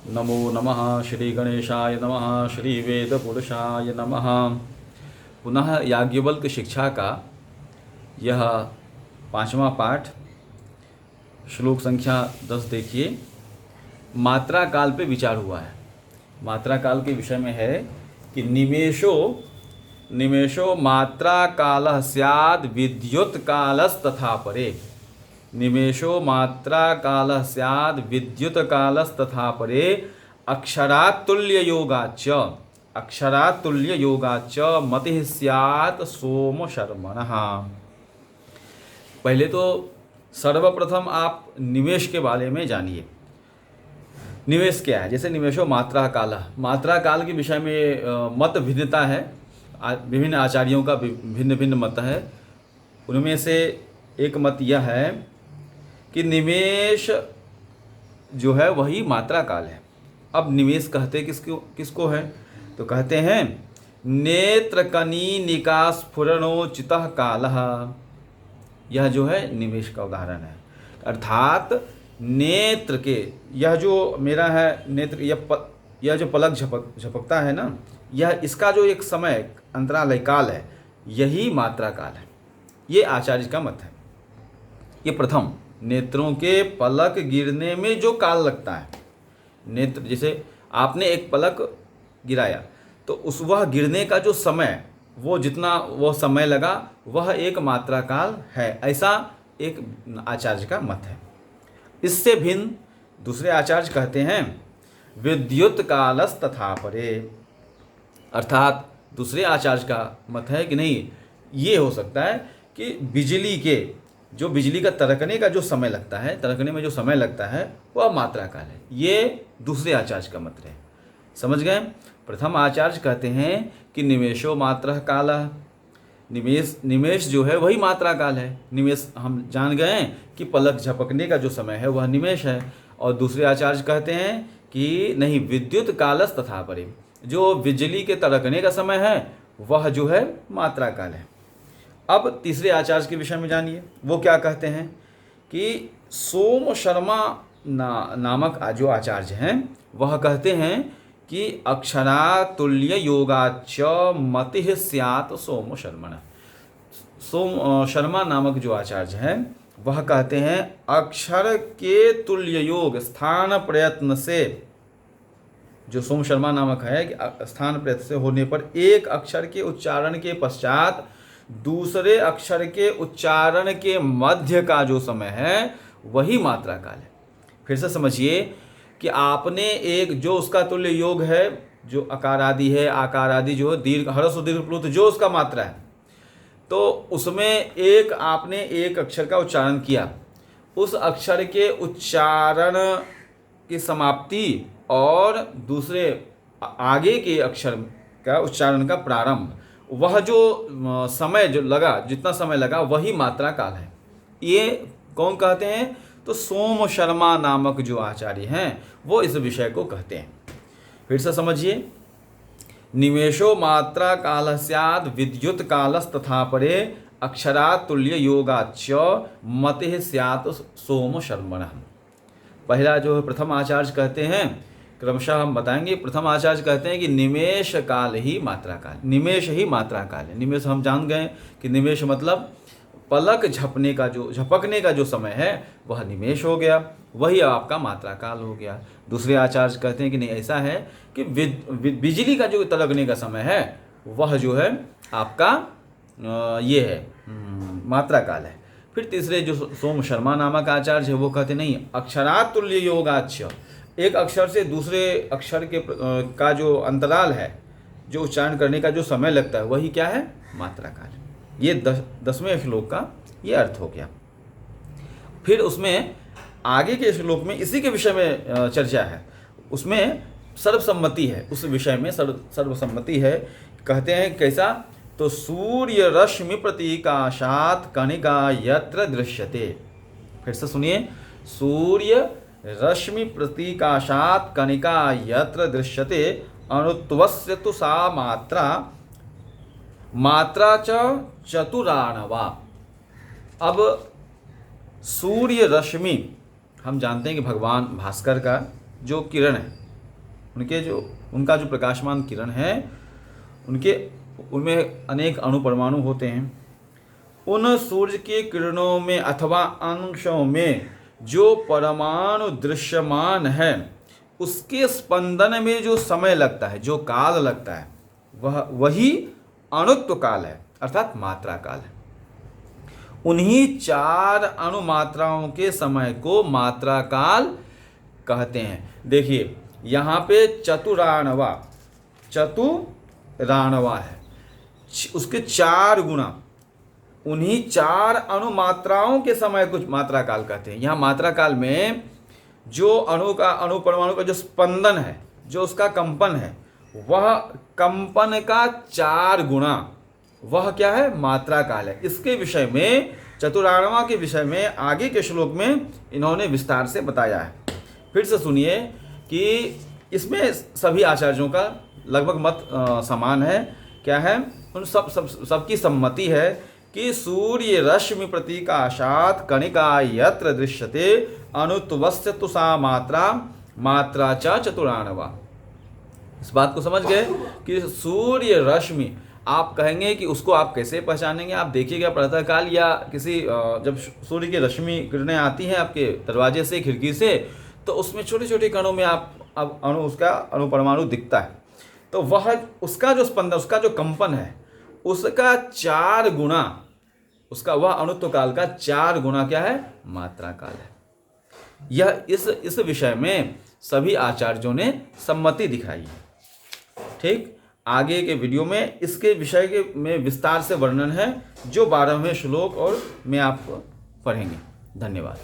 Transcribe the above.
नमो नमः श्री गणेशाय नमः श्री वेदपुरुषाय नमः। पुनः याज्ञवल्क्य शिक्षा का यह 5वां पाठ, श्लोक संख्या 10 देखिए। मात्रा काल पे विचार हुआ है। मात्रा काल के विषय में है कि निमेषो मात्रा कालः स्याद् विद्युत कालस्तथा परे। निमेषो मात्रा कालः स्याद् विद्युत कालस्तथा परे। अक्षरात्तुल्य योगाच्च मतिः स्यात् सोम शर्मणः। पहले तो सर्वप्रथम आप निमेष के बारे में जानिए। निमेष क्या है? जैसे निमेषो मात्रा काल, मात्रा काल के विषय में मत भिन्नता है। विभिन्न आचार्यों का भिन्न भिन्न मत है। उनमें से एक मत यह है कि निमेष जो है वही मात्रा काल है। अब निमेष कहते किसको है? तो कहते हैं नेत्रकनीनिका स्फुरणोचितः कालः। यह जो है निमेष का उदाहरण है। अर्थात नेत्र के, यह जो मेरा है नेत्र, यह जो पलक झपकता है ना, यह इसका जो एक समय अंतराल है, काल है, यही मात्रा काल है। ये आचार्य का मत है। ये प्रथम नेत्रों के पलक गिरने में जो काल लगता है, नेत्र जैसे आपने एक पलक गिराया तो वह गिरने का जो समय, वो जितना वह समय लगा, वह एक मात्रा काल है। ऐसा एक आचार्य का मत है। इससे भिन्न दूसरे आचार्य कहते हैं विद्युत कालस तथा परे। अर्थात दूसरे आचार्य का मत है कि नहीं, ये हो सकता है कि बिजली का तड़कने का जो समय लगता है, तड़कने में जो समय लगता है वह मात्रा काल है। ये दूसरे आचार्य का मत है। समझ गए? प्रथम आचार्य कहते हैं कि निमेषो मात्रा कालः। निमेष जो है वही मात्रा काल है। निमेष हम जान गए कि पलक झपकने का जो समय है वह निमेष है। और दूसरे आचार्य कहते हैं कि नहीं, विद्युत कालस तथा परे, जो बिजली के तड़कने का समय है वह जो है मात्रा काल है। अब तीसरे आचार्य के विषय में जानिए, वो क्या कहते हैं कि सोम शर्मा नामक जो आचार्य हैं वह कहते हैं कि अक्षरातुल्य योगाच्च मतिः स्यात् सोम शर्मणः। सोम शर्मा नामक जो आचार्य हैं वह कहते हैं अक्षर के तुल्य योग स्थान प्रयत्न से, जो सोम शर्मा नामक है कि स्थान प्रयत्न से होने पर एक अक्षर के उच्चारण के पश्चात दूसरे अक्षर के उच्चारण के मध्य का जो समय है वही मात्रा काल है। फिर से समझिए कि आपने एक जो उसका तुल्य योग है, जो अकार आदि है, आकार आदि जो दीर्घ, ह्रस्व दीर्घ प्लुत जो उसका मात्रा है, तो उसमें आपने एक अक्षर का उच्चारण किया। उस अक्षर के उच्चारण की समाप्ति और दूसरे आगे के अक्षर का उच्चारण का प्रारंभ, वह जो समय जो लगा, जितना समय लगा, वही मात्रा काल है। ये कौन कहते हैं? तो सोम शर्मा नामक जो आचार्य हैं वो इस विषय को कहते हैं। फिर से समझिए, निमेषो मात्रा कालः स्याद् विद्युत कालस्तथा परे अक्षरातुल्य योगाच्च मतिः स्यात् सोम शर्मणः। पहला जो है प्रथम आचार्य कहते हैं, क्रमशः हम बताएंगे। प्रथम आचार्य कहते हैं कि निमेष काल ही मात्रा काल, निमेष ही मात्रा काल है। निमेष हम जान गए कि निमेष मतलब पलक झपकने का जो समय है वह निमेष हो गया, वही आपका मात्रा काल हो गया। दूसरे आचार्य कहते हैं कि नहीं, ऐसा है कि बिजली का जो तड़कने का समय है वह जो है आपका ये है मात्रा काल है। फिर तीसरे जो सोम शर्मा नामक आचार्य है वो कहते नहीं, अक्षरातुल्य योगाच्च, एक अक्षर से दूसरे अक्षर के का जो अंतराल है, जो उच्चारण करने का जो समय लगता है, वही क्या है? मात्रा काल। ये 10वें श्लोक का ये अर्थ हो गया। फिर उसमें आगे के श्लोक में इसी के विषय में चर्चा है। उसमें सर्वसम्मति है, उस विषय में सर्वसम्मति है। कहते हैं कैसा? तो सूर्य रश्मि प्रतीकाशात कणिका यत्र दृश्यते। फिर से सुनिए, सूर्य रश्मि प्रतीकाशात कणिका यत्र दृश्यते अणुत्वस्य तु सा मात्रा चतुराणवा। अब सूर्य रश्मि, हम जानते हैं कि भगवान भास्कर का जो किरण है, उनका जो प्रकाशमान किरण है, उनमें अनेक अणुपरमाणु होते हैं। उन सूर्य की किरणों में अथवा अंशों में जो परमाणु दृश्यमान है, उसके स्पंदन में जो समय लगता है, जो काल लगता है, वही अणुत्व काल है, अर्थात मात्रा काल है। उन्हीं 4 अणुमात्राओं के समय को मात्रा काल कहते हैं। देखिए यहाँ पे चतुराणवा है, उसके 4 गुना, उन्हीं 4 अणुमात्राओं के समय कुछ मात्रा काल कहते हैं। यहाँ मात्रा काल में जो अणु परमाणु का जो स्पंदन है, जो उसका कंपन है, वह कंपन का 4 गुना, वह क्या है, मात्रा काल है। इसके विषय में, चतुराणवा के विषय में आगे के श्लोक में इन्होंने विस्तार से बताया है। फिर से सुनिए कि इसमें सभी आचार्यों का लगभग मत समान है। क्या है, उन सबकी सम्मति है कि सूर्य रश्मि प्रतीकाशात कणिका यत्र दृश्यते अणुत्वस्य तु सा मात्रा च चतुराणवा। इस बात को समझ गए कि सूर्य रश्मि, आप कहेंगे कि उसको आप कैसे पहचानेंगे? आप देखिएगा प्रातःकाल या किसी जब सूर्य की रश्मि किरणें आती हैं आपके दरवाजे से, खिड़की से, तो उसमें छोटे छोटे कणों में उसका अणुपरमाणु दिखता है। तो वह उसका जो स्पंदन, उसका जो कंपन है, उसका 4 गुना, उसका वह अणुत्व काल का 4 गुना क्या है, मात्रा काल है। यह इस विषय में सभी आचार्यों ने सम्मति दिखाई है। ठीक, आगे के वीडियो में इसके विषय में विस्तार से वर्णन है, जो 12वें श्लोक और में आप पढ़ेंगे। धन्यवाद।